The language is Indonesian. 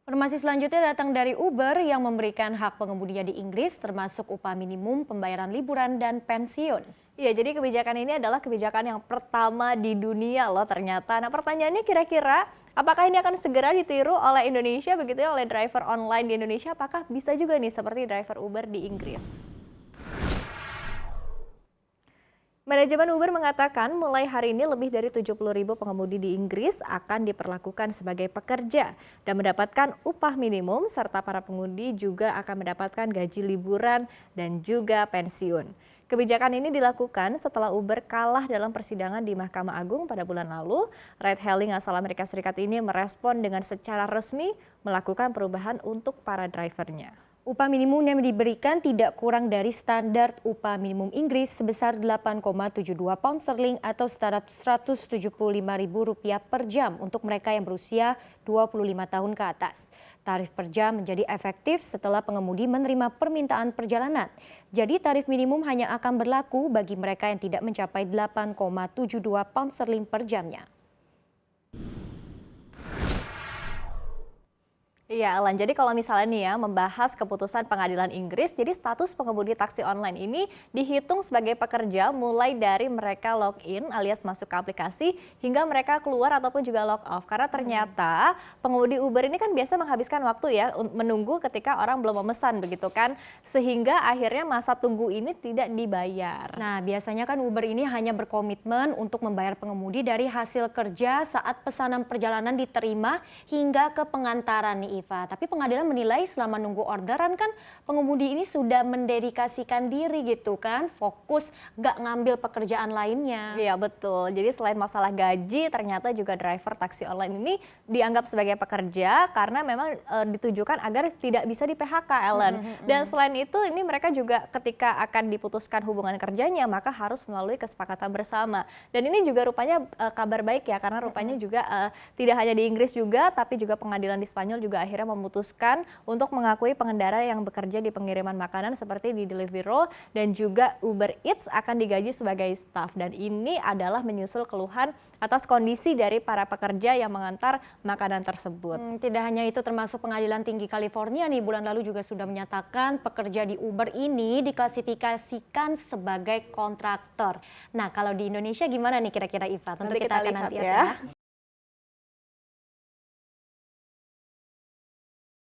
Informasi selanjutnya datang dari Uber yang memberikan hak pengemudinya di Inggris termasuk upah minimum, pembayaran liburan, dan pensiun. Iya, jadi kebijakan ini adalah kebijakan yang pertama di dunia loh ternyata. Nah pertanyaannya kira-kira apakah ini akan segera ditiru oleh Indonesia begitu ya, oleh driver online di Indonesia? Apakah bisa juga nih seperti driver Uber di Inggris? Manajemen Uber mengatakan mulai hari ini lebih dari 70.000 pengemudi di Inggris akan diperlakukan sebagai pekerja dan mendapatkan upah minimum serta para pengemudi juga akan mendapatkan gaji liburan dan juga pensiun. Kebijakan ini dilakukan setelah Uber kalah dalam persidangan di Mahkamah Agung pada bulan lalu. Ride hailing asal Amerika Serikat ini merespon dengan secara resmi melakukan perubahan untuk para drivernya. Upah minimum yang diberikan tidak kurang dari standar upah minimum Inggris sebesar 8,72 pound sterling atau setara Rp175.000 per jam untuk mereka yang berusia 25 tahun ke atas. Tarif per jam menjadi efektif setelah pengemudi menerima permintaan perjalanan. Jadi tarif minimum hanya akan berlaku bagi mereka yang tidak mencapai 8,72 pound sterling per jamnya. Iya, Alan. Jadi kalau misalnya nih ya membahas keputusan pengadilan Inggris, jadi status pengemudi taksi online ini dihitung sebagai pekerja mulai dari mereka login alias masuk ke aplikasi hingga mereka keluar ataupun juga log off. Karena ternyata pengemudi Uber ini kan biasa menghabiskan waktu ya menunggu ketika orang belum memesan begitu kan, sehingga akhirnya masa tunggu ini tidak dibayar. Nah, biasanya kan Uber ini hanya berkomitmen untuk membayar pengemudi dari hasil kerja saat pesanan perjalanan diterima hingga ke pengantaran nih Iva. Tapi pengadilan menilai selama nunggu orderan kan pengemudi ini sudah mendedikasikan diri gitu kan, fokus gak ngambil pekerjaan lainnya. Iya betul, jadi selain masalah gaji ternyata juga driver taksi online ini dianggap sebagai pekerja karena memang ditujukan agar tidak bisa di PHK, Ellen. Dan selain itu ini mereka juga ketika akan diputuskan hubungan kerjanya maka harus melalui kesepakatan bersama. Dan ini juga rupanya kabar baik ya karena rupanya juga tidak hanya di Inggris juga tapi juga pengadilan di Spanyol juga akhirnya memutuskan untuk mengakui pengendara yang bekerja di pengiriman makanan seperti di Deliveroo dan juga Uber Eats akan digaji sebagai staf. Dan ini adalah menyusul keluhan atas kondisi dari para pekerja yang mengantar makanan tersebut. Tidak hanya itu, termasuk Pengadilan Tinggi California nih bulan lalu juga sudah menyatakan pekerja di Uber ini diklasifikasikan sebagai kontraktor. Nah, kalau di Indonesia gimana nih kira-kira Iva? Tentu Nanti kita kita akan lihat nanti ya.